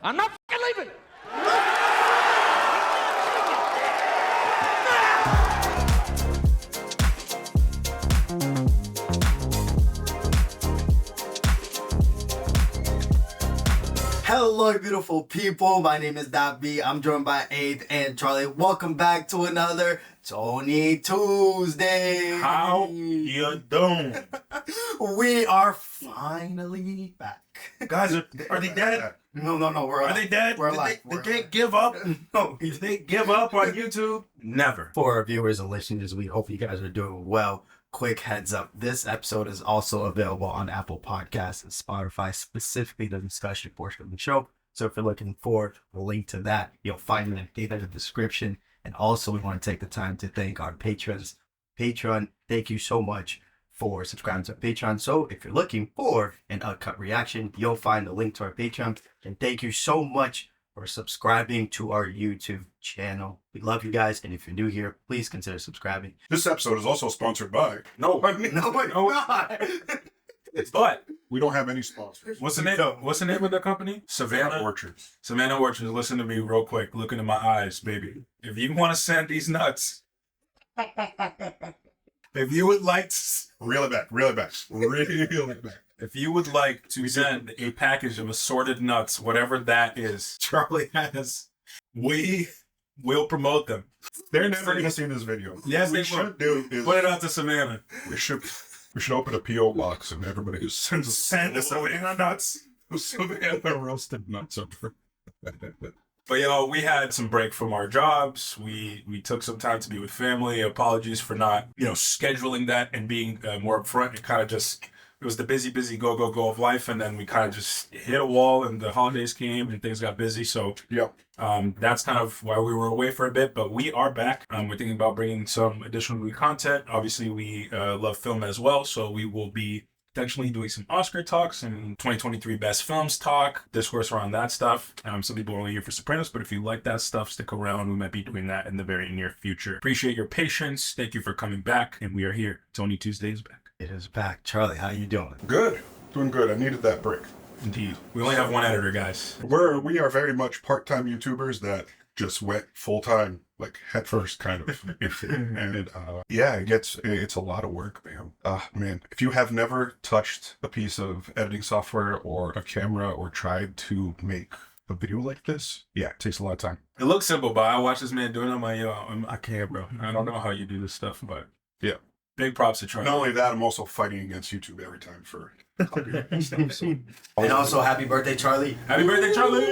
I'm not fucking leaving. Hello, beautiful people. My name is Davi. I'm joined by Aid and Charlie. Welcome back to another Tony Tuesday. How you doing? We are finally back. Guys, are they dead? No. We're Are they dead? We're alive. Did they give up? No. Did they give up on YouTube? Never. For our viewers and listeners, we hope you guys are doing well. Quick heads up, this episode is also available on Apple Podcasts and Spotify, specifically the discussion portion of the show. So if you're looking for a link to that, you'll find it in the description. And also, we want to take the time to thank our patrons. Patreon, thank you so much for subscribing to our Patreon. So if you're looking for an uncut reaction, you'll find the link to our Patreon. And thank you so much for subscribing to our YouTube channel. We love you guys, and if you're new here, please consider subscribing. This episode is also sponsored by. No. But We don't have any sponsors. what's the name? What's the name of the company? Savannah Orchards. Savannah Orchards. Listen to me real quick. Look into my eyes, baby. If you want to send these nuts, if you would like, Reel it back. if you would like to send a package of assorted nuts, whatever that is, Charlie has, we will promote them. They're never going to see this video. Yes, what we they should do is Put it out to Savannah. we should open a PO box and everybody who sends us Send the Savannah nuts. Savannah roasted nuts over. But yo, we had some break from our jobs. We took some time to be with family. Apologies for not, scheduling that and being more upfront. It was the busy go of life, and then we kind of just hit a wall, and the holidays came and things got busy. So Yep. that's kind of why we were away for a bit. But we are back. We're thinking about bringing some additional new content. Obviously, we love film as well, so we will be potentially doing some Oscar talks and 2023 best films talk, discourse around that stuff. Some people are only here for Sopranos, but if you like that stuff, stick around. We might be doing that in the very near future. Appreciate your patience. Thank you for coming back, and we are here. Tony Tuesday is back. It is back. Charlie, how you doing? Good. Doing good. I needed that break. Indeed. We only have one editor, guys. We are very much part-time YouTubers that just went full-time, like head first kind of. And it's a lot of work, man. Man, if you have never touched a piece of editing software or a camera or tried to make a video like this, it takes a lot of time. It looks simple, but I watch this man doing it. I'm like, I can't, bro. I don't know how you do this stuff, but Yeah. big props to Charlie. Not only that, I'm also fighting against YouTube every time for copyright and stuff. So. And also, happy birthday, Charlie. Happy birthday, Charlie!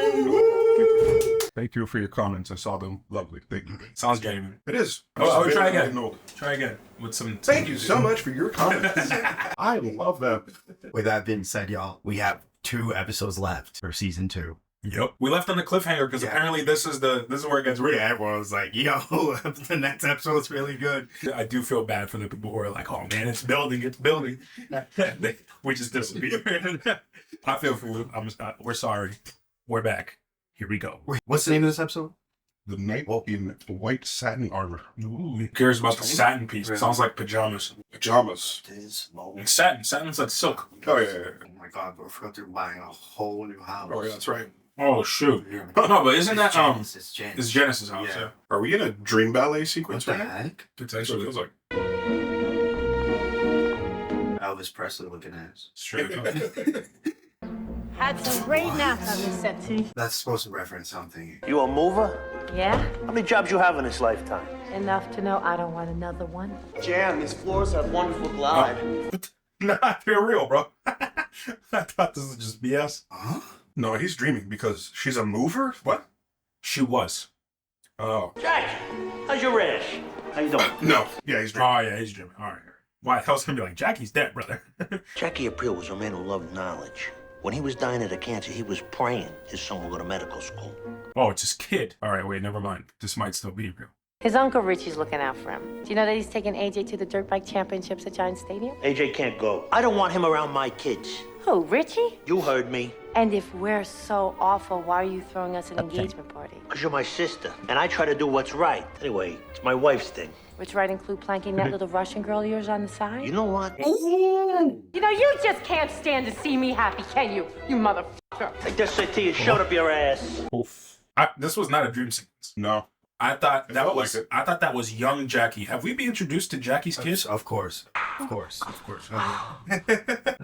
Thank you for your comments. I saw them. Lovely. Thank you. Sounds genuine. It is. Oh, try again. getting old. Try again with some. Thank you so much for your comments. I love them. With that being said, y'all, we have 2 episodes left for season 2. Yep. We left on a cliffhanger because apparently this is where it gets real. Yeah, everyone was like, yo, the next episode's really good. I do feel bad for the people who are like, oh man, it's building. We just disappeared. I feel for you. We're sorry. We're back. Here we go. Wait, what's the name of this episode? The knight in white satin armor. Ooh, who cares about the satin piece? It sounds like pajamas. Pajamas. This moment. Like satin. Satin's like silk. Oh, yeah. Oh my god, bro, I forgot they're buying a whole new house. Oh, yeah, that's right. Oh shoot. No, but isn't that It's Janice. it's Genesis' house? Yeah. Yeah. Are we in a dream ballet What sequence the right now? heck? It's That's what it actually feels like. Elvis Presley looking ass. straight up. Had some great naps on this set, too. That's supposed to reference something. You a mover? Yeah? How many jobs you have in this lifetime? Enough to know I don't want another one. Jan, these floors have wonderful glide. Nah, they're real, bro. I thought this was just BS. Huh? No, he's dreaming because she's a mover? What? She was. Oh. Jack, how's your rash? How you doing? No. Yeah, he's dreaming. Oh yeah, he's dreaming. All right. Why? Hell's gonna be like Jackie's dead, brother. Jackie April was a man who loved knowledge. When he was dying of the cancer, he was praying his son would go to medical school. Oh, it's his kid. All right, wait, never mind. This might still be real. His Uncle Richie's looking out for him. Do you know that he's taking AJ to the dirt bike championships at Giant Stadium? AJ can't go. I don't want him around my kids. Who, Richie? You heard me. And if we're so awful, why are you throwing us an engagement party? Because you're my sister, and I try to do what's right. Anyway, it's my wife's thing. Which right include planking that little Russian girl of yours on the side? You know what? You know, you just can't stand to see me happy, can you? You mother... I just said to you, shut up your ass. Oof. This was not a dream sequence. No. I thought that felt was like it. I thought that was young Jackie. Have we been introduced to Jackie's kids? Of course. That's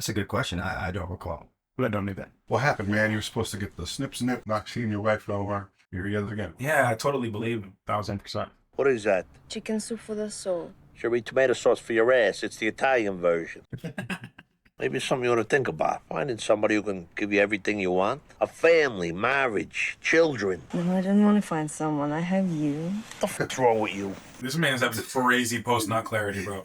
a good question. I don't recall. But I don't need that. What happened, man? You were supposed to get the snip, not seeing your wife no more. Here he is again. Yeah, I totally believe him. 1,000%. What is that? Chicken soup for the soul. Should be tomato sauce for your ass. It's the Italian version. Maybe it's something you ought to think about. Finding somebody who can give you everything you want. A family, marriage, children. No, I didn't want to find someone. I have you. What the fuck's wrong with you? This man's having crazy post-nut clarity, bro.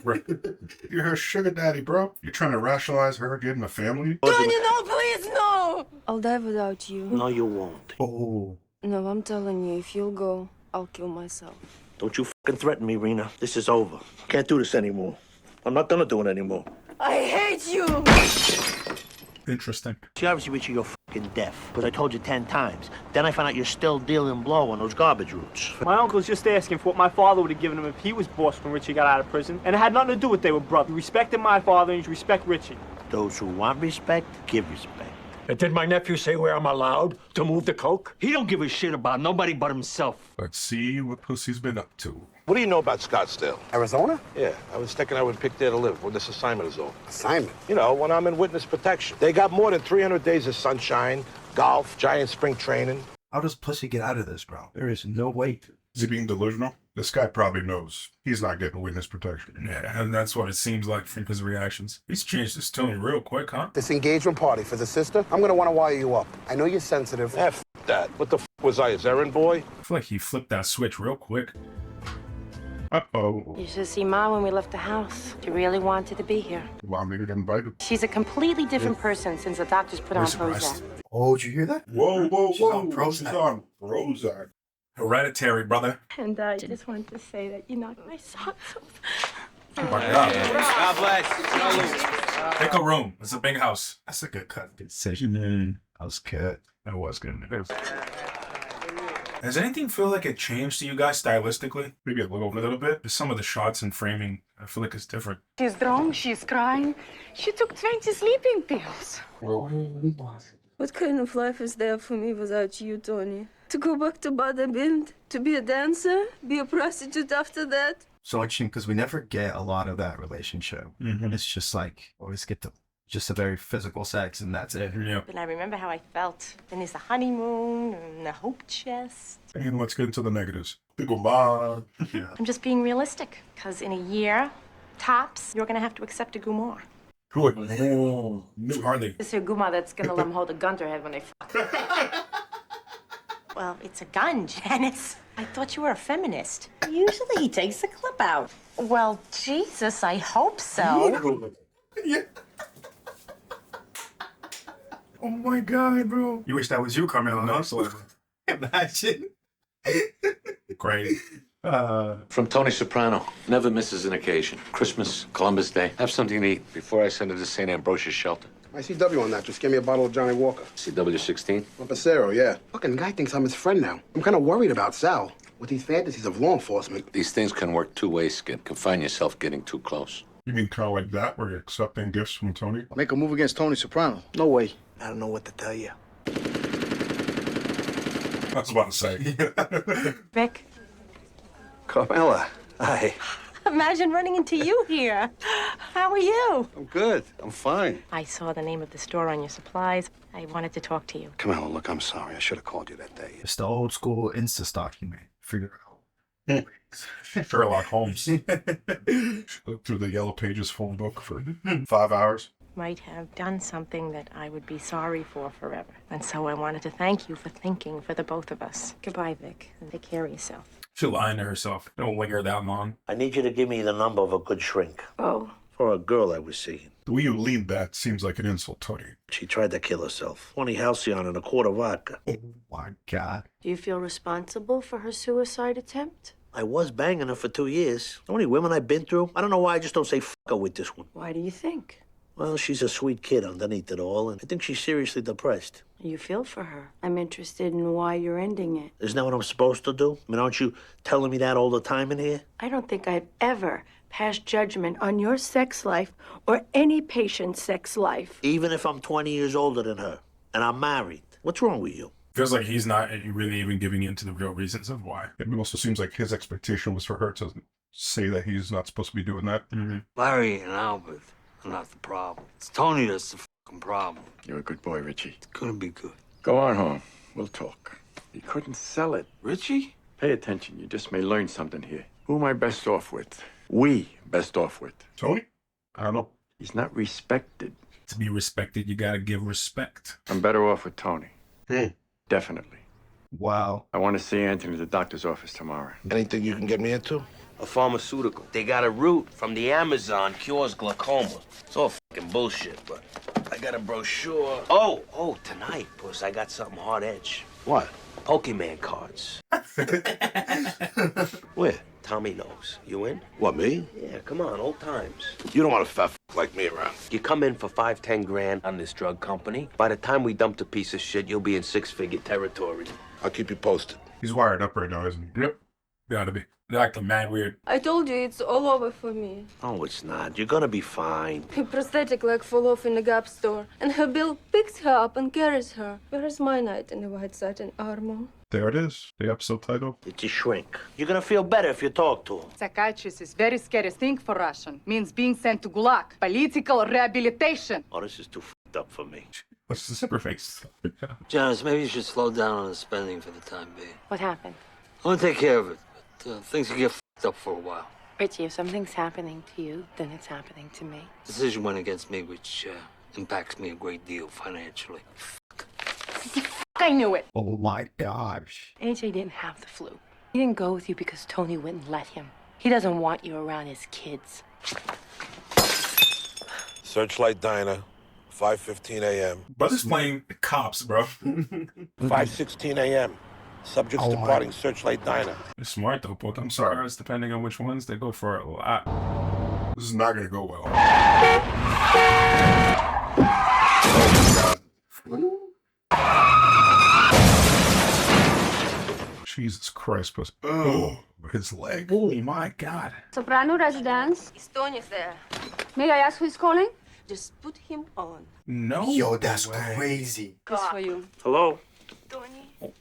You're her sugar daddy, bro. You're trying to rationalize her getting a family? Tony, no, please, no! I'll die without you. No, you won't. Oh. No, I'm telling you, if you'll go, I'll kill myself. Don't you fucking threaten me, Rena. This is over. Can't do this anymore. I'm not gonna do it anymore. I hate you! Interesting. See, obviously, Richie, you're fucking deaf. Because I told you 10 times. Then I found out you're still dealing blow on those garbage roots. My uncle's just asking for what my father would have given him if he was boss when Richie got out of prison. And it had nothing to do with they were brothers. You respected my father and you respect Richie. Those who want respect, give respect. And did my nephew say where I'm allowed to move the coke? He don't give a shit about nobody but himself. Let's see what Pussy's been up to. What do you know about Scottsdale? Arizona? Yeah, I was thinking I would pick there to live when this assignment is over. Assignment? You know, when I'm in witness protection. They got more than 300 days of sunshine, golf, giant spring training. How does Pussy get out of this, bro? There is no way. Is he being delusional? This guy probably knows he's not getting witness protection. Yeah, and that's what it seems like from his reactions. He's changed his tone real quick, huh? This engagement party for the sister, I'm gonna want to wire you up. I know you're sensitive. F that. What the f was I, his errand boy? I feel like he flipped that switch real quick. Uh-oh. You should see Ma when we left the house. She really wanted to be here. Want me to get invited? She's a completely different person since the doctors put on surprised. Prozac. Oh, did you hear that? Whoa. She's on Prozac. She's on Prozac. Hereditary, brother. And I just wanted to say that you knocked my socks off. Oh my God. God bless. Pick a room. It's a big house. That's a good cut decision. That was good. That was good. Does anything feel like it changed to you guys stylistically? Maybe a little A bit. little bit? Just some of the shots and framing, I feel like it's different. She's drunk, she's crying. She took 20 sleeping pills. What kind of life is there for me without you, Tony? To go back to Bada to be a dancer, be a prostitute after that? So interesting because we never get a lot of that relationship. Mm-hmm. It's just like always get to just a very physical sex and that's it. Yeah. And I remember how I felt. Then there's the honeymoon and the hope chest. And let's get into the negatives. The goodbye. Yeah. I'm just being realistic, because in a year, tops, you're gonna have to accept a Gumar. Who Are they? It's a Gumar that's gonna let him hold a gun to her head when they fuck. Well, it's a gun, Janice. I thought you were a feminist. Usually he takes the clip out. Well, Jesus, I hope so. Yeah. Oh my God, bro. You wish that was you, Carmelo. No, so Imagine. great. From Tony Soprano. Never misses an occasion. Christmas, Columbus Day. Have something to eat before I send it to St. Ambrosia's shelter. ICW on that. Just give me a bottle of Johnny Walker. CW16. Passero, yeah. Fucking guy thinks I'm his friend now. I'm kind of worried about Sal. With these fantasies of law enforcement. These things can work two ways, Skid. Confine yourself getting too close. You mean kind of like that, where you're accepting gifts from Tony? Make a move against Tony Soprano. No way. I don't know what to tell you. I was about to say. Rick, Carmela, hi. imagine running into you here. How are you? I'm good. I'm fine. I saw the name of the store on your supplies. I wanted to talk to you. Carmela, look, I'm sorry. I should have called you that day. It's the old school Insta stalking, man. Figure it out. Sherlock Holmes. Look through the Yellow Pages phone book for 5 hours. Might have done something that I would be sorry for forever. And so I wanted to thank you for thinking for the both of us. Goodbye, Vic, and take care of yourself. She's lying to herself. Don't linger that long. I need you to give me the number of a good shrink. Oh. For a girl I was seeing. The way you lead that seems like an insult, Tony. She tried to kill herself. 20 halcyon and a quart of vodka. Oh my God. Do you feel responsible for her suicide attempt? I was banging her for 2 years. The only women I've been through, I don't know why I just don't say f her with this one. Why do you think? Well, she's a sweet kid underneath it all, and I think she's seriously depressed. You feel for her. I'm interested in why you're ending it. Isn't that what I'm supposed to do? I mean, aren't you telling me that all the time in here? I don't think I've ever passed judgment on your sex life or any patient's sex life. Even if I'm 20 years older than her. And I'm married. What's wrong with you? Feels like he's not really even giving in to the real reasons of why. It also seems like his expectation was for her to say that he's not supposed to be doing that. Larry and Albert are not the problem. It's Tony that's the fucking problem. You're a good boy, Richie. It's gonna be good. Go on home. We'll talk. He couldn't sell it. Richie? Pay attention. You just may learn something here. Who am I best off with? We best off with. Tony? I don't know. He's not respected. To be respected, you gotta give respect. I'm better off with Tony. Definitely. Wow. I want to see Anthony at the doctor's office tomorrow. Anything you can get me into? A pharmaceutical. They got a root from the Amazon cures glaucoma. It's all fucking bullshit, but I got a brochure. Oh, tonight, puss, I got something hard edge. What? Pokemon cards. Where? Tommy knows. You in? What, me? Yeah, come on, old times. You don't want a fat like me around. You come in for 5-10 grand on this drug company. By the time we dump the piece of shit, you'll be in 6-figure territory. I'll keep you posted. He's wired up right now, isn't he? Yep. Gotta be. They're acting mad weird. I told you it's all over for me. Oh, it's not. You're gonna be fine. Her prosthetic leg fell off in the Gap store, and her bill picks her up and carries her. Where is my knight in the white satin armor? There it is. The episode title. It's a shrink. You're gonna feel better if you talk to him. Psychiatrist is very scary thing for Russian. Means being sent to Gulag. Political rehabilitation. Oh, this is too f***ed up for me. What's the zipper face? Janice, maybe you should slow down on the spending for the time being. What happened? I want to take care of it, but things can get f***ed up for a while. Richie, if something's happening to you, then it's happening to me. Decision went against me, which impacts me a great deal financially. I knew it. Oh my gosh. AJ didn't have the flu. He didn't go with you because Tony wouldn't let him. He doesn't want you around his kids. Searchlight Diner, 5:15 a.m. Brother's playing the cops, bro. 5:16 a.m. Subjects departing Searchlight Diner. It's smart though, both. I'm sorry. Depending on which ones, they go for a lot. This is not gonna go well. Jesus Christ, but his leg. Holy my God. Soprano residence. Tony's there. May I ask who is calling? Just put him on. No. Yo, that's crazy. This for you. Hello? Tony,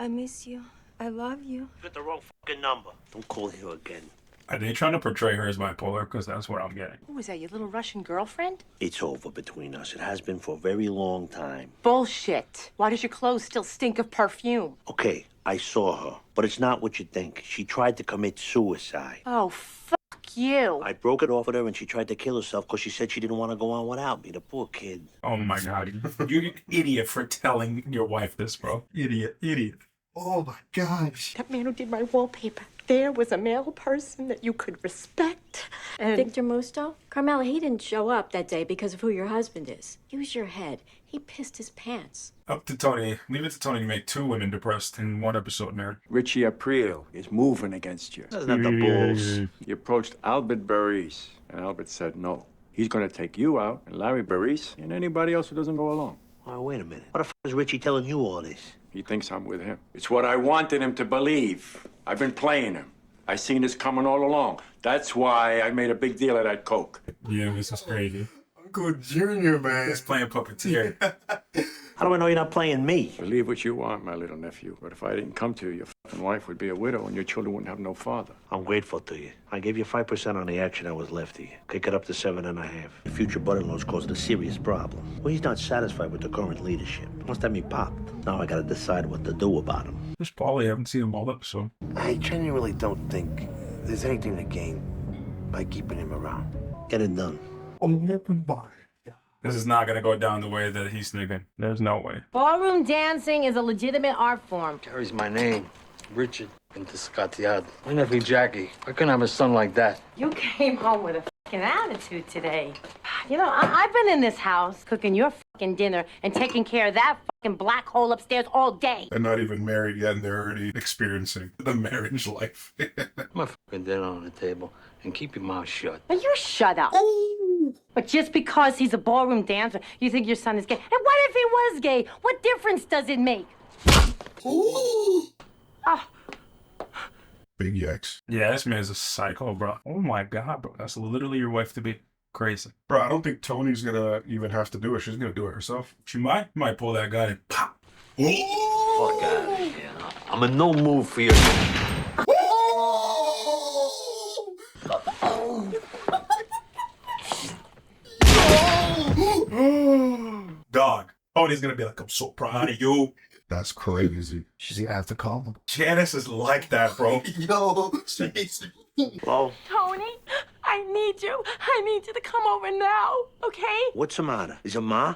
I miss you. I love you. You got the wrong fucking number. Don't call here again. Are they trying to portray her as bipolar? Because that's what I'm getting. Who was that, your little Russian girlfriend? It's over between us. It has been for a very long time. Bullshit. Why does your clothes still stink of perfume? Okay, I saw her, but it's not what you think. She tried to commit suicide. Oh, fuck you. I broke it off with her and she tried to kill herself because she said she didn't want to go on without me. The poor kid. Oh my God. You're an idiot for telling your wife this, bro. Idiot. Oh my gosh. That man who did my wallpaper. There was a male person that you could respect. And Victor Musto? Carmela, he didn't show up that day because of who your husband is. Use your head. He pissed his pants. Up to Tony. Leave it to Tony to make 2 women depressed in one episode, man. Richie April is moving against you. That's not the balls. He approached Albert Baris, and Albert said no. He's going to take you out, and Larry Baris, and anybody else who doesn't go along. Oh, wait a minute. What the f*** is Richie telling you all this? He thinks I'm with him. It's what I wanted him to believe. I've been playing him. I seen this coming all along. That's why I made a big deal of that coke. Yeah, this is crazy. Uncle Junior, man. He's playing puppeteer. How do I know you're not playing me? Believe what you want, my little nephew. But if I didn't come to you, your fucking wife would be a widow and your children wouldn't have no father. I'm grateful to you. I gave you 5% on the action that was left to you. Kick it up to 7.5. Your future brother-in-law's causing a serious problem. Well, he's not satisfied with the current leadership. Wants to have me popped. Now I gotta decide what to do about him. This Paulie, I haven't seen him all episode. I genuinely don't think there's anything to gain by keeping him around. Get it done. This is not going to go down the way that he's thinking. There's no way. Ballroom dancing is a legitimate art form. Carries my name, Richard Intiscatiad. My nephew Jackie. I couldn't have a son like that. You came home with a fucking attitude today. You know, I've been in this house cooking your fucking dinner and taking care of that fucking black hole upstairs all day. They're not even married yet, and they're already experiencing the marriage life. My fucking dinner on the table and keep your mouth shut. Well, you shut up. But just because he's a ballroom dancer, you think your son is gay. And what if he was gay? What difference does it make? Oh. Big yikes. Yeah, this man's a psycho, bro. Oh my God, bro. That's literally your wife to be. Crazy. Bro, I don't think Tony's gonna even have to do it. She's gonna do it herself. She might pull that guy and pop. Fuck out of here. I'm in no mood for your... Dog. Tony's gonna be like, I'm so proud of you. That's crazy. She's gonna have to call him. Janice is like that, bro. Yo, Well, Tony, I need you. I need you to come over now, okay? what's the matter? Is it Ma?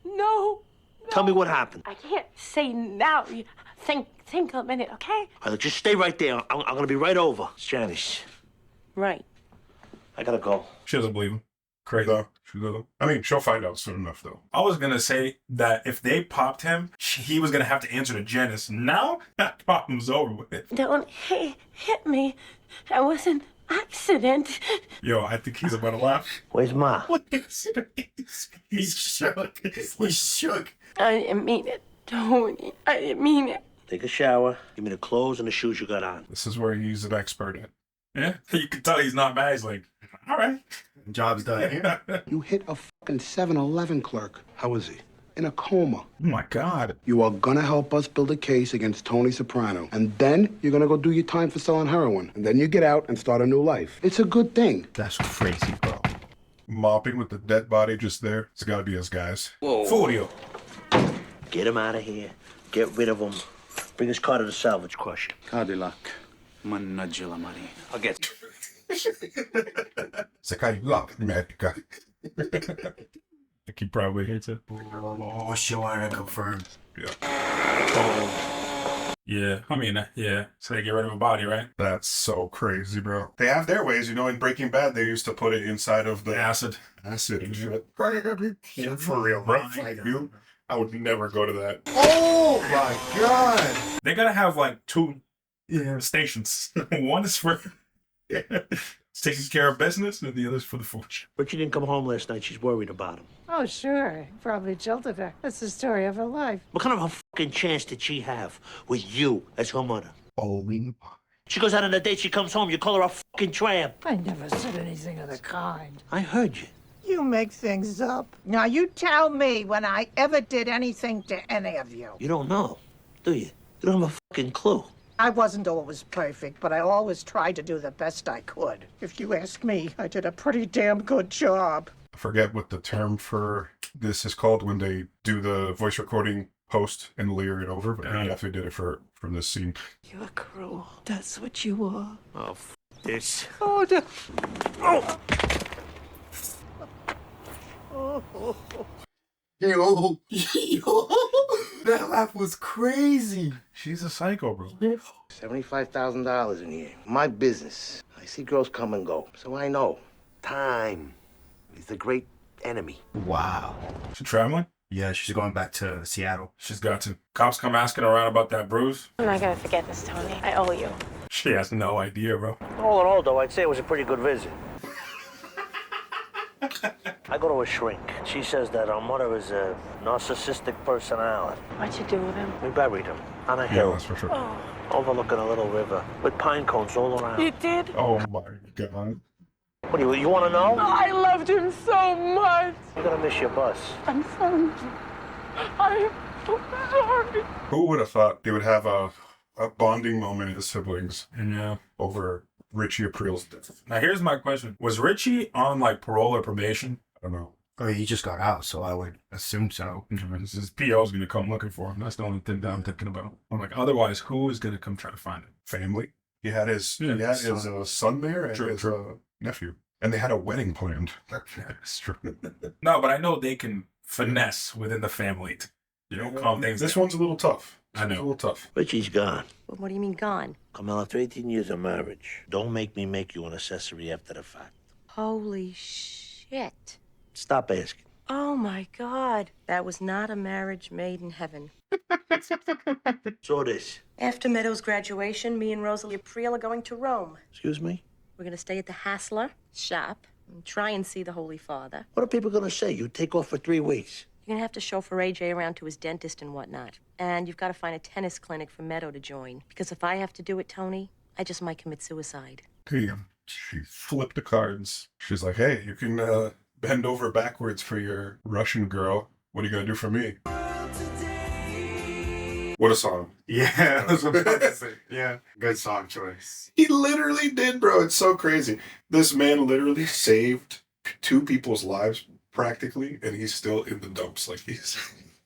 No. Tell me what happened. I can't say now. Think a minute, okay? All right, just stay right there. I'm gonna be right over. It's Janice. Right. I gotta go. She doesn't believe him. Crazy. No, she doesn't. I mean, she'll find out soon enough, though. I was gonna say that if they popped him, he was gonna have to answer to Janice. Now that problem's over with. Don't hit me. That was an accident. Yo, I think he's about to laugh. Where's Ma? What is He's shook. He's shook. I didn't mean it, Tony. I didn't mean it. Take a shower. Give me the clothes and the shoes you got on. This is where he's an expert at. Yeah, you can tell he's not mad. He's like, all right. Job's done. You hit a fucking 7-Eleven clerk. How is he? In a coma. Oh my God. You are gonna help us build a case against Tony Soprano. And then you're gonna go do your time for selling heroin. And then you get out and start a new life. It's a good thing. That's crazy, bro. Mopping with the dead body just there. It's gotta be us guys. Whoa. Furio. Get him out of here. Get rid of him. Bring his car to the salvage crusher. Cadillac. Mannaggia money. I'll get Cadillac, medica. I think he probably hates it. Oh, sure, confirmed. Yeah, I mean, yeah. So they get rid of a body, right? That's so crazy, bro. They have their ways, you know. In Breaking Bad, they used to put it inside of the Acid. and shit. Yeah, for real, bro. You, I would never go to that. Oh my God. They gotta have like two stations. One is for taking care of business, and the other's for the fortune. Richie didn't come home last night. She's worried about him. Oh, sure. Probably jilted her. That's the story of her life. What kind of a fucking chance did she have with you as her mother? Bowling. She goes out on a date, she comes home, you call her a fucking tramp. I never said anything of the kind. I heard you. You make things up. Now you tell me when I ever did anything to any of you. You don't know, do you? You don't have a fucking clue. I wasn't always perfect, but I always tried to do the best I could. If you ask me, I did a pretty damn good job. I forget what the term for this is called when they do the voice recording post and layer it over, but he definitely did it for this scene. You're cruel. That's what you are. Oh, this. Oh, no. Oh. Yo, that laugh was crazy. She's a psycho, bro. $75,000 in here. My business. I see girls come and go, so I know. Time is the great enemy. Wow. She traveling? Yeah, she's going back to Seattle. She's got to. Cops come asking around about that bruise. I'm not gonna forget this, Tony. I owe you. She has no idea, bro. All in all, though, I'd say it was a pretty good visit. I go to a shrink. She says that our mother is a narcissistic personality. What'd you do with him? We buried him on a Yeah, hill, that's for sure. Oh, overlooking a little river, with pine cones all around. you did? Oh my God. What do you want to know? I loved him so much. You're gonna miss your bus. I'm sorry. I'm so sorry. Who would have thought they would have a bonding moment as siblings Yeah. over Richie April's death? Now here's my question: was Richie on like parole or probation? I don't know. Oh, he just got out, so I would assume so. His PO's gonna come looking for him. That's the only thing that I'm thinking about. I'm like, otherwise, who is gonna come try to find him? Family. He had his son there and his nephew, and they had a wedding planned. That's true. No, but I know they can finesse within the family. Calm things. This down. one's a little tough. I know. A little tough. Richie's gone. What do you mean gone? Carmel, after 18 years of marriage, don't make me make you an accessory after the fact. Holy shit. Stop asking. Oh my God. That was not a marriage made in heaven. So this. After Meadows' graduation, me and Rosalie April are going to Rome. Excuse me? We're gonna stay at the Hassler shop and try and see the Holy Father. What are people gonna say? You take off for 3 weeks. You're gonna have to chauffeur AJ around to his dentist and whatnot. And you've got to find a tennis clinic for Meadow to join. Because if I have to do it, Tony, I just might commit suicide. Damn. She flipped the cards. She's like, hey, you can bend over backwards for your Russian girl. What are you going to do for me? What a song. Yeah, I was about to say. Yeah, good song choice. He literally did, bro. It's so crazy. This man literally saved 2 people's lives practically, and he's still in the dumps. Like,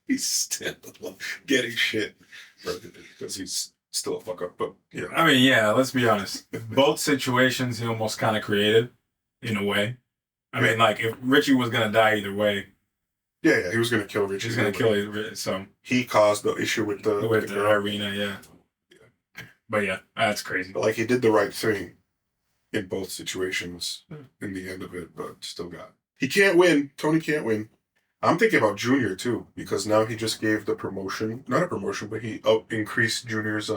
he's still getting shit because he's still a fuck up. But yeah, I mean, yeah, let's be honest. Both situations he almost kind of created in a way. I mean, like, if Richie was going to die either way. Yeah, he was going to kill Richie. He's going to kill Richie, so. He caused the issue with the Irina, yeah. But yeah, that's crazy. But like, he did the right thing in both situations in the end of it, but still got. He can't win. Tony can't win. I'm thinking about Junior too, because now he just gave the promotion, not a promotion, but he increased Junior's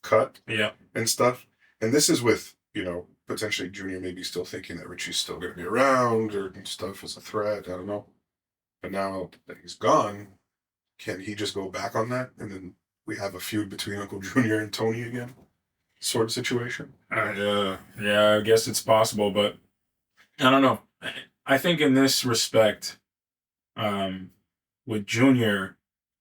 cut and stuff. And this is with, potentially Junior maybe still thinking that Richie's still going to be around or stuff as a threat. I don't know. But now that he's gone, can he just go back on that? And then we have a feud between Uncle Junior and Tony again? Sort of situation. Yeah, I guess it's possible, but I don't know. I think in this respect, with Junior,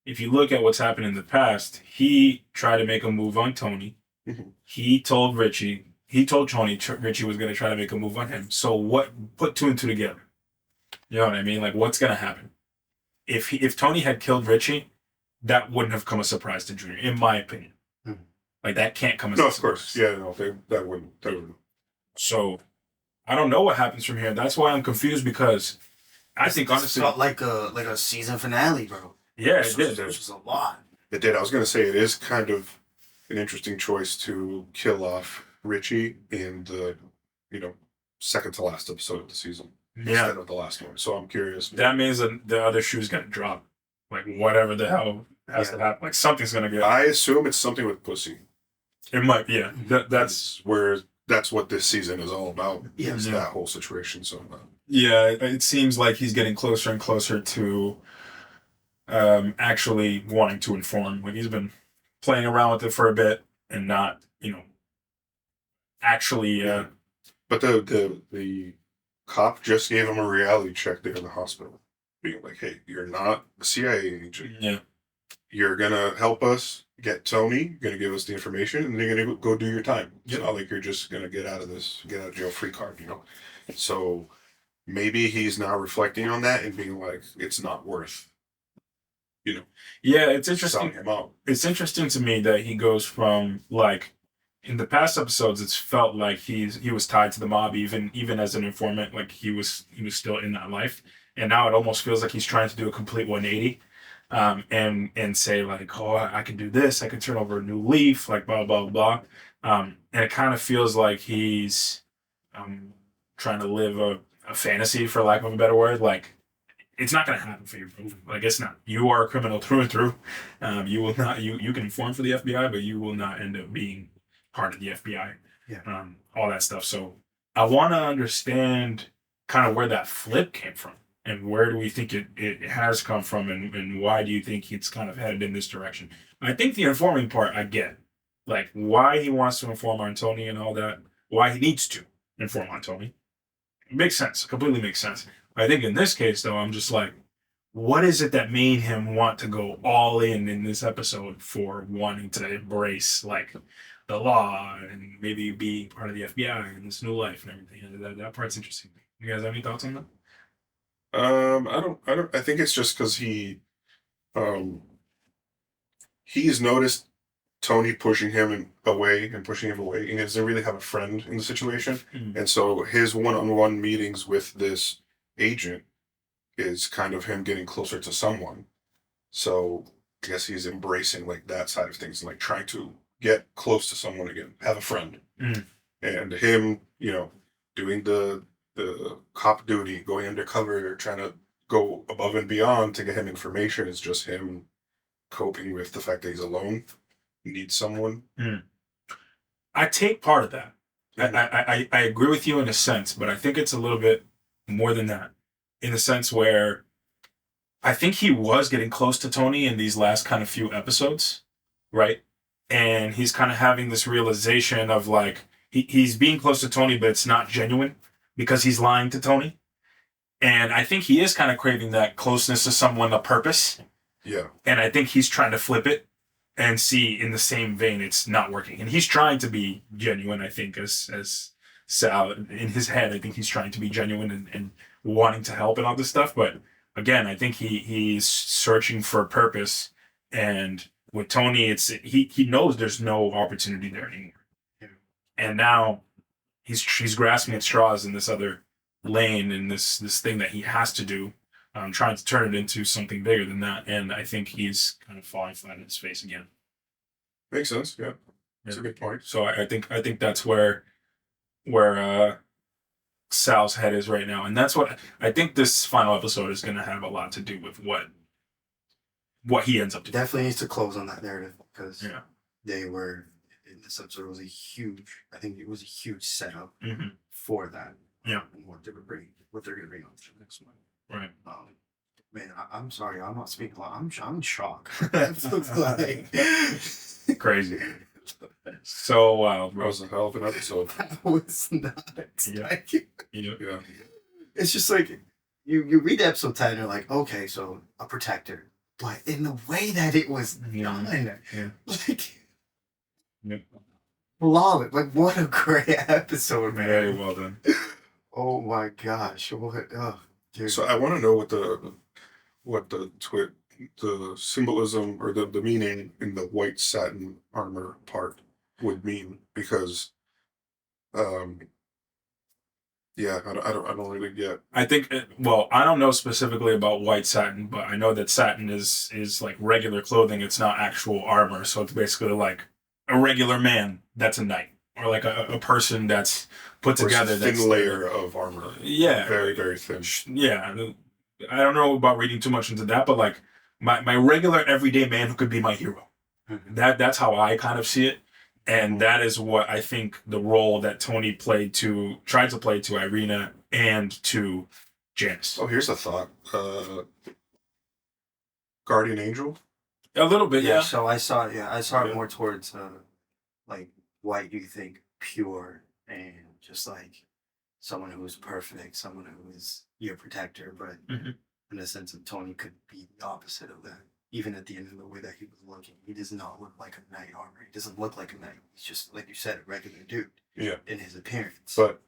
if you look at what's happened in the past, he tried to make a move on Tony. Mm-hmm. He told Tony Richie was going to try to make a move on him. So put 2 and 2 together. You know what I mean? Like, what's going to happen? If Tony had killed Richie, that wouldn't have come as a surprise to Junior, in my opinion. Mm-hmm. Like, that can't come as a surprise. No, of course. Yeah, no, that wouldn't. So, I don't know what happens from here. That's why I'm confused, because I think, honestly... It felt like a season finale, bro. Yeah, it did. It was a lot. It did. I was going to say, it is kind of an interesting choice to kill off Richie in the, second to last episode of the season. Instead of the last one. So I'm curious. That means that the other shoe's going to drop. Like, whatever the hell has to happen. Like, something's going to get... I assume it's something with pussy. It might, yeah. That's what this season is all about. Yes. That whole situation. So yeah, it seems like he's getting closer and closer to actually wanting to inform. Like, he's been playing around with it for a bit and not, actually... But the cop just gave him a reality check there in the hospital, being like, hey, you're not a CIA agent. Yeah. You're going to help us get Tony, you're going to give us the information, and then you're going to go do your time. It's not like you're just going to get out of jail free card, So maybe he's now reflecting on that and being like, it's not worth, Yeah, it's interesting. selling him out. It's interesting to me that he goes from, like, in the past episodes, it's felt like he was tied to the mob, even as an informant. Like, he was still in that life, and now it almost feels like he's trying to do a complete 180, and say like, oh, I can do this, I can turn over a new leaf, like blah blah blah, and it kind of feels like he's trying to live a fantasy, for lack of a better word. Like, it's not going to happen for you, bro. Like, it's not. You are a criminal through and through. You will not. You can inform for the FBI, but you will not end up being part of the FBI, all that stuff. So I want to understand kind of where that flip came from, and where do we think it has come from, and why do you think it's kind of headed in this direction? I think the informing part, I get, like, why he wants to inform on Tony and all that, why he needs to inform on Tony. It makes sense, completely makes sense. I think in this case, though, I'm just like, what is it that made him want to go all in this episode for wanting to embrace, like, the law and maybe be part of the FBI and this new life and everything? That part's interesting. You guys have any thoughts on that? I think it's just because he's noticed Tony pushing him away, and he doesn't really have a friend in the situation. And so his one-on-one meetings with this agent is kind of him getting closer to someone. So I guess he's embracing, like, that side of things, and, like, trying to get close to someone again, have a friend. And him, doing the cop duty, going undercover, trying to go above and beyond to get him information, is just him coping with the fact that he's alone, he needs someone. I take part of that. I agree with you in a sense, but I think it's a little bit more than that, in the sense where I think he was getting close to Tony in these last kind of few episodes, right? And he's kind of having this realization of, like, he's being close to Tony, but it's not genuine because he's lying to Tony. And I think he is kind of craving that closeness to someone, a purpose. Yeah. And I think he's trying to flip it and see in the same vein it's not working. And he's trying to be genuine, I think, as Sal, in his head, I think he's trying to be genuine and wanting to help and all this stuff. But again, I think he's searching for a purpose. And with Tony, it's he knows there's no opportunity there anymore. And now he's grasping at straws in this other lane and this thing that he has to do, trying to turn it into something bigger than that. And I think he's kind of falling flat in his face again. Makes sense. Yeah, that's a good point. So I think that's where Sal's head is right now, and that's what I think this final episode is going to have a lot to do with what he ends up doing. Definitely needs to close on that narrative because Yeah. they were in this episode was a huge. I think it was a huge setup Mhm. for that. Yeah. And what they're going to bring on to the next one. Right. Man, I'm sorry, I'm not speaking a lot. I'm in shock. That's like Crazy. So wild, bro. That was a hell of an episode. That was not. Yeah. Yeah. It's just like you read the episode title and you're like, okay, so a protector. But in the way that it was done, Yeah. like Yeah. flawless. Like what a great episode, man. Very well done. Oh my gosh. What dude. So I want to know what the symbolism or the meaning in the white satin armor part would mean, because yeah, I don't really get. I think I don't know specifically about white satin, but I know that satin is like regular clothing. It's not actual armor, so it's basically like a regular man that's a knight, or like a person that's put Or it's a together. thin That's layer of armor. Yeah. Very, very thin. Yeah, I don't know about reading too much into that, but like my regular everyday man who could be my hero. That's how I kind of see it, and that is what I think the role that Tony tried to play to Irina and to Janice. Oh, here's a thought. Guardian Angel? A little bit, yeah. So I saw it more towards like white. You think pure and just like someone who is perfect, someone who is your protector, but in the sense of Tony could be the opposite of that. Even at the end of the way that he was looking, he does not look like a knight armor. He doesn't look like a knight. He's just, like you said, a regular dude. Yeah. In his appearance. But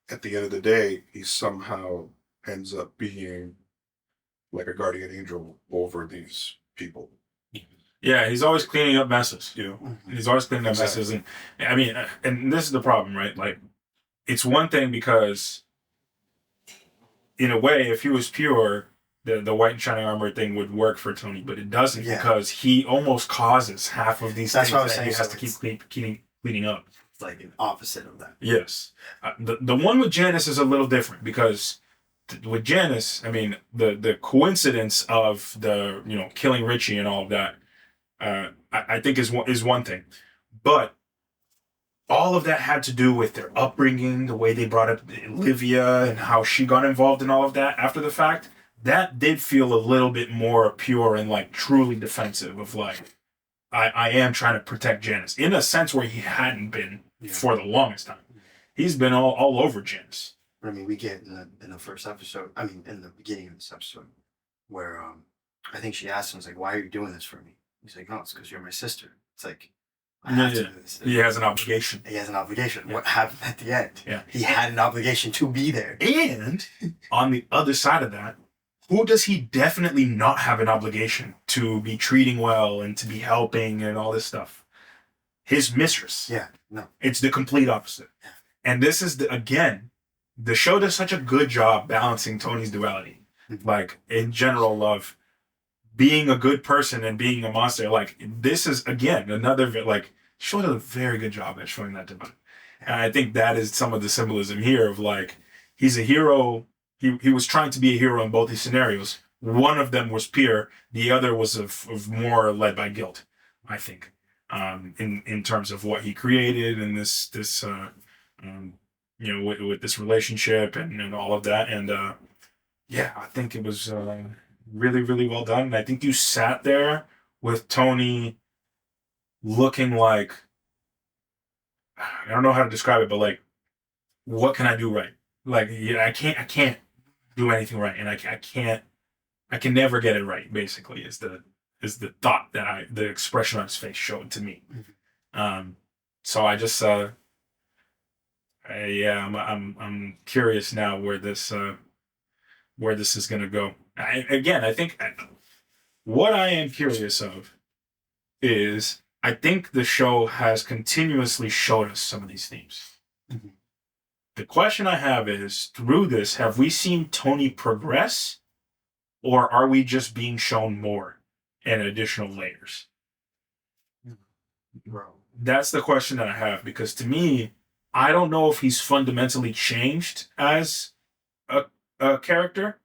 at the end of the day, he somehow ends up being like a guardian angel over these people. Yeah, he's always cleaning up messes, you know. He's always cleaning up messes. And I mean, and this is the problem, right? Like, it's one thing because, in a way, if he was pure, the white and shining armor thing would work for Tony, but it doesn't because he almost causes half of these things that he has to keep cleaning up. It's like an opposite of that. Yes. The one with Janice is a little different because with Janice, I mean, the coincidence of the, killing Richie and all of that, I think is one thing. But all of that had to do with their upbringing, the way they brought up Olivia and how she got involved in all of that after the fact. That did feel a little bit more pure and like truly defensive of like, I am trying to protect Janice in a sense where he hadn't been for the longest time. He's been all over Janice. I mean, we get in the first episode, in the beginning of this episode, where I think she asked him, it's like, why are you doing this for me? He's like, no, it's because you're my sister. It's like, I have to do this. He has an obligation. He has an obligation. What happened at the end? Yeah. He had an obligation to be there. And on the other side of that, who does he definitely not have an obligation to be treating well and to be helping and all this stuff? His mistress. Yeah, no. It's the complete opposite. And this is, again, the show does such a good job balancing Tony's duality. Like, in general, of being a good person and being a monster. Like, this is, again, another, show does a very good job at showing that divide. And I think that is some of the symbolism here of, like, he's a hero. He was trying to be a hero in both these scenarios. One of them was pure. The other was of more led by guilt, I think, in terms of what he created and this with this relationship and all of that. And I think it was really, really well done. And I think you sat there with Tony looking like, I don't know how to describe it, but like, what can I do right? Like, yeah, I can't do anything right, and I can never get it right. Basically, is the thought that the expression on his face showed to me. So I just yeah, I'm curious now where this is gonna go. I think what I am curious of is I think the show has continuously showed us some of these themes. The question I have is, through this, have we seen Tony progress, or are we just being shown more and additional layers? That's the question that I have, because to me, I don't know if he's fundamentally changed as a character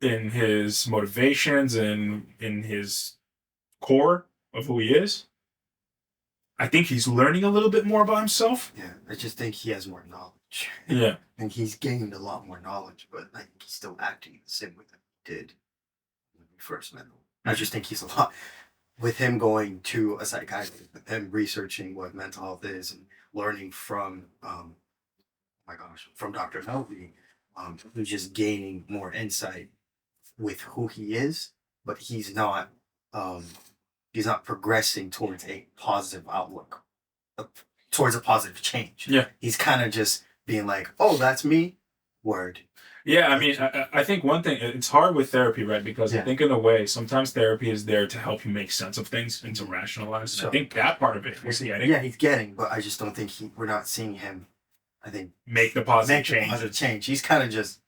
in his motivations and in his core of who he is. I think he's learning a little bit more about himself. Yeah, I just think he has more knowledge. Yeah. And he's gained a lot more knowledge, but I think he's still acting the same way that he did when we first met him. I just think he's a lot, with him going to a psychiatrist, with him researching what mental health is and learning from, from Dr. Melby, who's just gaining more insight with who he is, but he's not progressing towards a positive outlook, towards a positive change. Yeah. He's kind of just being like, oh, that's me, word. Yeah, I mean, I think one thing, it's hard with therapy, right? Because I think in a way, sometimes therapy is there to help you make sense of things and to rationalize. So, I think that part of it he's getting. Yeah, he's getting, but I just don't think we're not seeing him, I think, make the positive change. He's kind of just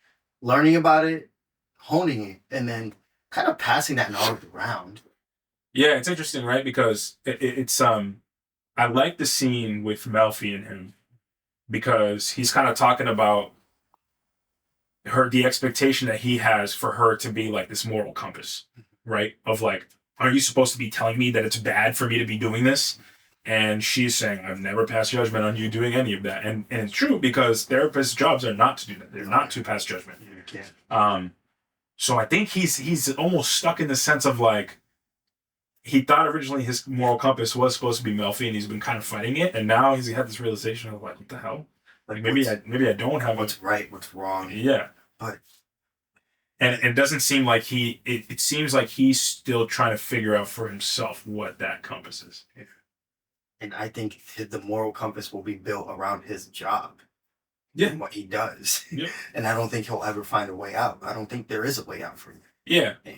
learning about it, honing it, and then kind of passing that knowledge around. Yeah, it's interesting, right? Because it's I like the scene with Melfi and him, because he's kind of talking about the expectation that he has for her to be like this moral compass, right? Of like, are you supposed to be telling me that it's bad for me to be doing this? And she's saying, I've never passed judgment on you doing any of that. And it's true, because therapists' jobs are not to do that. They're not to pass judgment. So I think he's almost stuck in the sense of like, he thought originally his moral compass was supposed to be Melfi, and he's been kind of fighting it. And now he's had this realization of like, what the hell? Like maybe I don't have what's right, what's wrong. Yeah. But and it doesn't seem like it seems like he's still trying to figure out for himself what that compass is. Yeah. And I think the moral compass will be built around his job. Yeah. And what he does. Yeah. And I don't think he'll ever find a way out. I don't think there is a way out for him. Yeah. And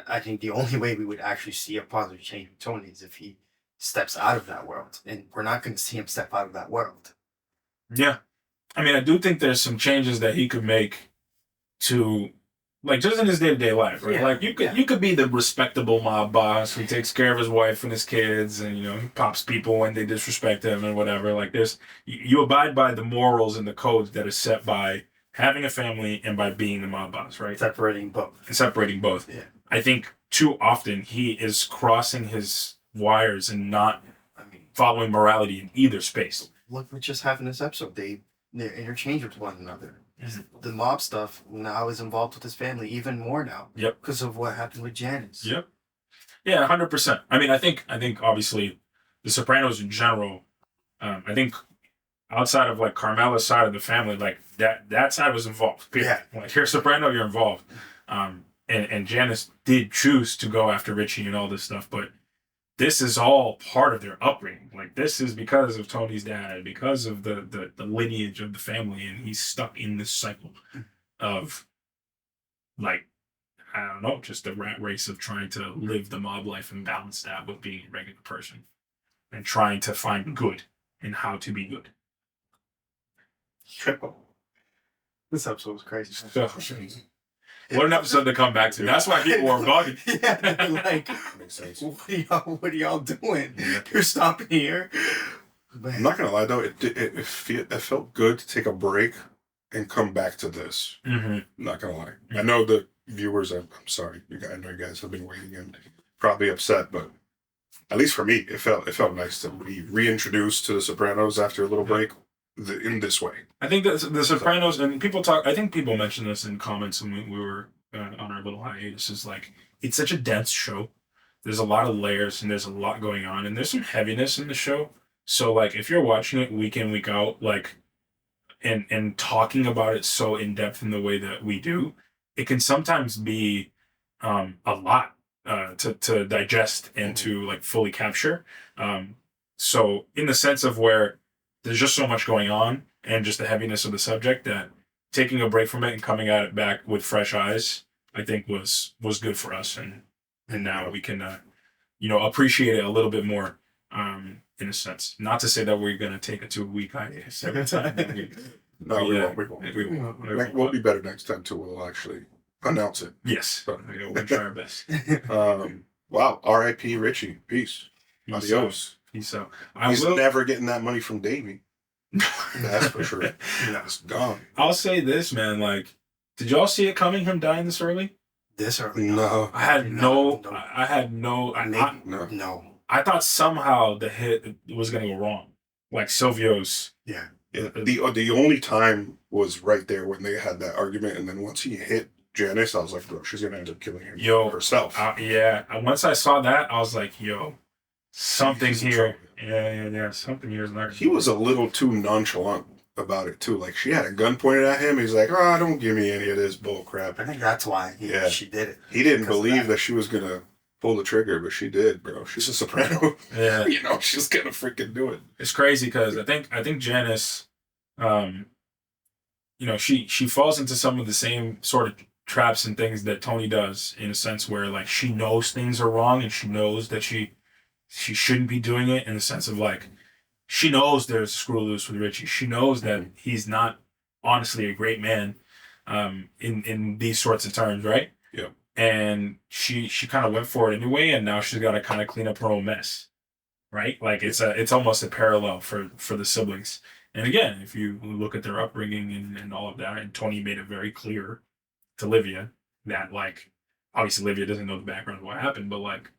I think the only way we would actually see a positive change with Tony is if he steps out of that world. And we're not going to see him step out of that world. Yeah. I mean, I do think there's some changes that he could make to, like, just in his day-to-day life, right? Yeah. Like, you could be the respectable mob boss who takes care of his wife and his kids, and, you know, he pops people when they disrespect him and whatever. Like, you abide by the morals and the codes that are set by having a family and by being the mob boss, right? Separating both. Yeah. I think too often he is crossing his wires and not following morality in either space. Look, what just happened this episode. They're interchanged with one another. The mob stuff now is involved with his family even more now. Yep. Because of what happened with Janice. Yep. Yeah, 100%. I mean, I think obviously the Sopranos in general, I think outside of like Carmela's side of the family, like that side was involved. Period. Yeah. Like you're Soprano, you're involved. And Janice did choose to go after Richie and all this stuff, but this is all part of their upbringing. Like, this is because of Tony's dad, because of the lineage of the family, and he's stuck in this cycle of, like, I don't know, just the rat race of trying to live the mob life and balance that with being a regular person and trying to find good and how to be good. Triple. This episode was crazy. So, what an episode to come back to. That's why people were bugging. Yeah, like, what are y'all doing? You're stopping here. I'm not gonna lie though, it felt good to take a break and come back to this. Mm-hmm. Not gonna lie. I know the viewers. I'm sorry. I know you guys have been waiting and probably upset, but at least for me, it felt nice to be reintroduced to the Sopranos after a little break in this way. I think that the Sopranos, and people talk, I think people mentioned this in comments when we were on our little hiatus, is like, it's such a dense show. There's a lot of layers and there's a lot going on, and there's some heaviness in the show, So like if you're watching it week in, week out, like and talking about it so in depth in the way that we do, it can sometimes be a lot to digest and to like fully capture. So in the sense of where there's just so much going on and just the heaviness of the subject that taking a break from it and coming at it back with fresh eyes, I think was good for us. And now we can, appreciate it a little bit more, in a sense. Not to say that we're going to take a 2-week hiatus every time. No, we won't. We'll be better next time, too. We'll actually announce it. Yes. But, we'll try our best. Wow. R.I.P. Richie. Peace. Adios. He's never getting that money from Davey. That's for sure. That's gone. I'll say this, man. Like, did y'all see it coming, him dying this early? This early? No. I had no. I thought somehow the hit was going to go wrong. Like Silvio's. Yeah. The only time was right there when they had that argument, and then once he hit Janice, I was like, bro, she's going to end up killing him herself. Yeah. Once I saw that, I was like, yo, something here. Yeah. Something here is not. He was a little too nonchalant about it, too. Like, she had a gun pointed at him. He's like, oh, don't give me any of this bull crap. I think that's why she did it. He didn't believe that she was going to pull the trigger, but she did, bro. She's a soprano. Yeah. She's going to freaking do it. It's crazy because I think Janice, she falls into some of the same sort of traps and things that Tony does, in a sense where, like, she knows things are wrong and she knows that she shouldn't be doing it, in the sense of, like, she knows there's a screw loose with Richie. She knows that he's not honestly a great man, in these sorts of terms, right? Yeah. And she kind of went for it anyway, and now she's got to kind of clean up her own mess, right? Like it's almost a parallel for the siblings. And again, if you look at their upbringing and all of that, and Tony made it very clear to Livia that, like, obviously Livia doesn't know the background of what happened, but like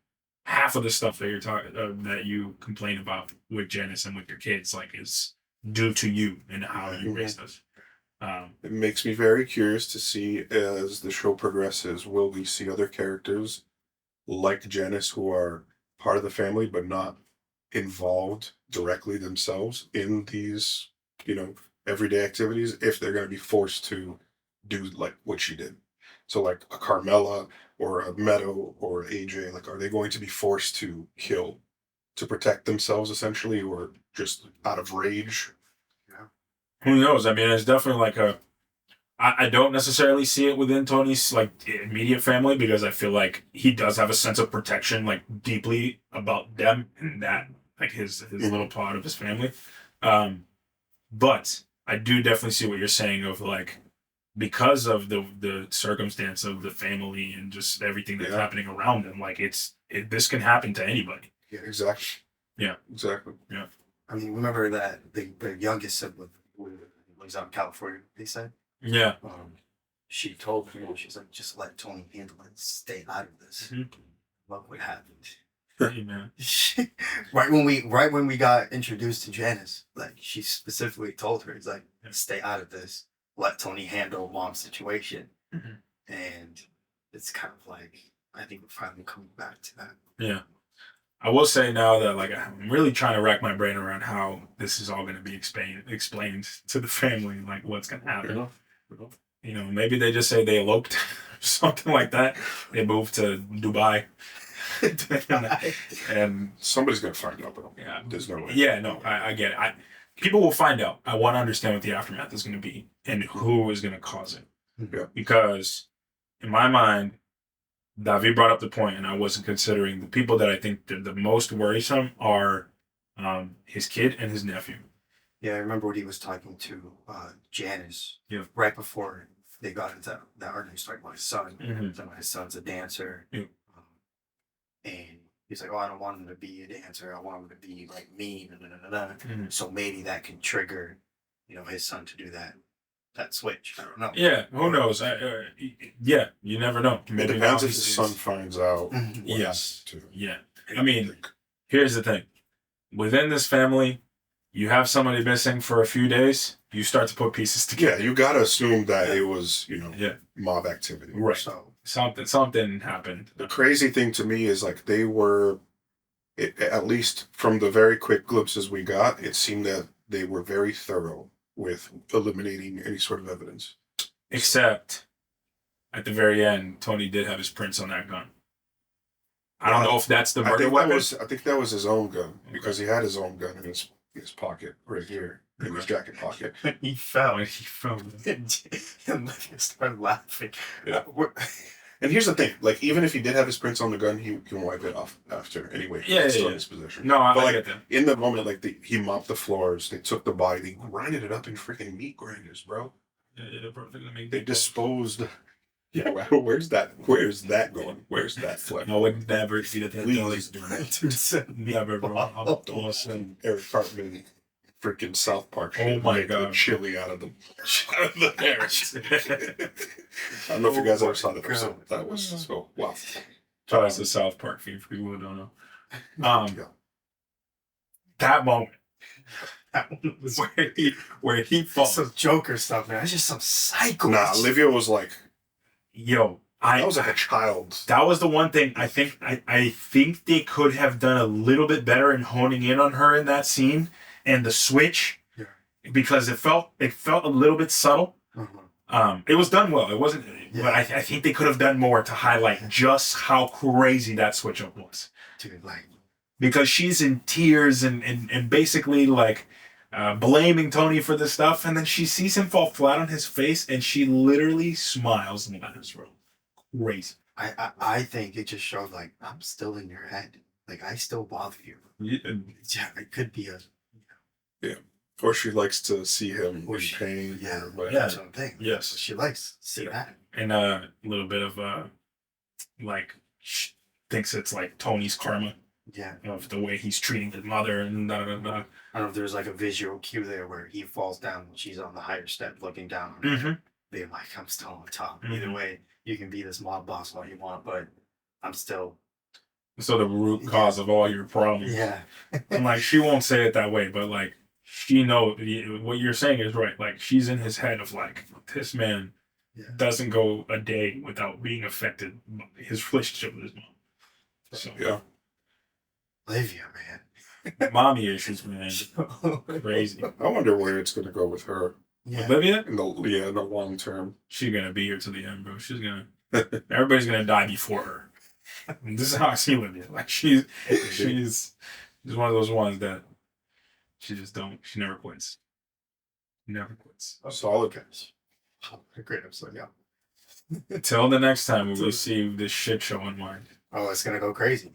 half of the stuff that you're talking that you complain about with Janice and with your kids, like, is due to you and how you raised us. It makes me very curious to see, as the show progresses, will we see other characters like Janice who are part of the family but not involved directly themselves in these, everyday activities, if they're going to be forced to do like what she did. So like a Carmela or a Meadow or AJ, like, are they going to be forced to kill to protect themselves essentially, or just out of rage? Who knows? I mean, it's definitely like I don't necessarily see it within Tony's, like, immediate family, because I feel like he does have a sense of protection, like, deeply about them and that, like, his little part of his family. But I do definitely see what you're saying of, like, because of the circumstance of the family and just everything that's happening around them, like, this can happen to anybody. Yeah, exactly. Yeah. Exactly. Yeah. I mean, remember that the youngest sibling was out in California, they said? Yeah. She told him, she's like, just let Tony handle it. Stay out of this. Look what happened. Hey, man. right when we got introduced to Janice, like, she specifically told her, it's like, stay out of this. Let Tony handle Mom's situation. And it's kind of like, I think we're finally coming back to that. Yeah. I will say now that, like, I'm really trying to rack my brain around how this is all going to be explained to the family, like, what's going to happen. Maybe they just say they eloped or something like that. They moved to Dubai. and somebody's going to find out, bro. Yeah. There's no way. Yeah, no, I get it. People will find out. I want to understand what the aftermath is going to be and who is going to cause it. Yeah. Because in my mind, David brought up the point, and I wasn't considering the people that I think the most worrisome are his kid and his nephew. Yeah, I remember when he was talking to Janice right before they got into that argument. Starting with his son. His son's a dancer. And he's like, oh, I don't want him to be a dancer. I want him to be like me. So maybe that can trigger, his son to do that switch. I don't know. Yeah, who knows? Yeah, you never know. Maybe it depends if his son finds out. Yes. Yeah. I mean, here's the thing. Within this family, you have somebody missing for a few days, you start to put pieces together. Yeah, you got to assume that it was, mob activity. Right. So something happened. The crazy thing to me is, like, they were at least from the very quick glimpses we got, it seemed that they were very thorough with eliminating any sort of evidence. Except, at the very end, Tony did have his prints on that gun. I don't know if that's the murder weapon. I think that was his own gun, because he had his own gun in his pocket right here, in his jacket pocket. He fell. And started laughing. Yeah. And here's the thing, like, even if he did have his prints on the gun, he can wipe it off after anyway. Yeah, It's still yeah. in his possession. No, but I like, get that. in the moment, like, he mopped the floors, they took the body, they grinded it up in freaking meat grinders, bro. Yeah, bro, They disposed. Yeah, where's that going? Where's that flip? I would never see that. Please do that. Never, bro. I'm awesome. Eric Cartman, freaking South Park. Oh my Make the God. chili out of the carrots. I don't know if you guys ever saw that episode. That was so wow. That's the South Park theme for people who don't know. That moment. Where he falls. Some Joker stuff, man. That's just some psycho. Nah, Olivia was like, yo, that was like a child. That was the one thing I think they could have done a little bit better in honing in on her in that scene and the switch, because it felt a little bit subtle. It was done well. It wasn't, but I think they could have done more to highlight just how crazy that switch up was. Dude, like, because she's in tears and basically like blaming Tony for this stuff, and then she sees him fall flat on his face, and she literally smiles and laughs, bro. Crazy. I think it just showed, like, I'm still in your head. Like, I still bother you. Yeah, it could be a... Yeah. Or she likes to see him in pain. Yeah, whatever. that's one thing. Yes. She likes to see that. And a little bit of like, she thinks it's like Tony's karma. Yeah. Of the way he's treating his mother and da da da. I don't know if there's like a visual cue there where he falls down and she's on the higher step looking down on him. Mhm. Being like, I'm still on top. Either way, you can be this mob boss all you want, but I'm still... So the root cause of all your problems. Yeah. And like, she won't say it that way, but like, she knows what you're saying is right. Like, she's in his head of like, this man doesn't go a day without being affected by his relationship with his mom. So yeah. Olivia, man. Mommy issues, man. Crazy. I wonder where it's gonna go with her. Yeah. Olivia? In the long term. She's gonna be here to the end, bro. She's gonna everybody's gonna die before her. And this is how I see Olivia. Like, she's one of those ones that she never quits. Never quits. Solid, guys. Great episode, yeah. Until the next time we see this shit show unwind. Oh, it's gonna go crazy.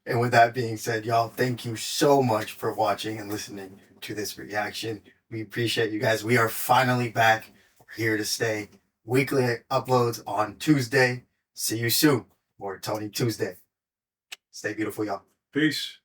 And with that being said, y'all, thank you so much for watching and listening to this reaction. We appreciate you guys. We are finally back. We're here to stay. Weekly uploads on Tuesday. See you soon. More Tony Tuesday. Stay beautiful, y'all. Peace.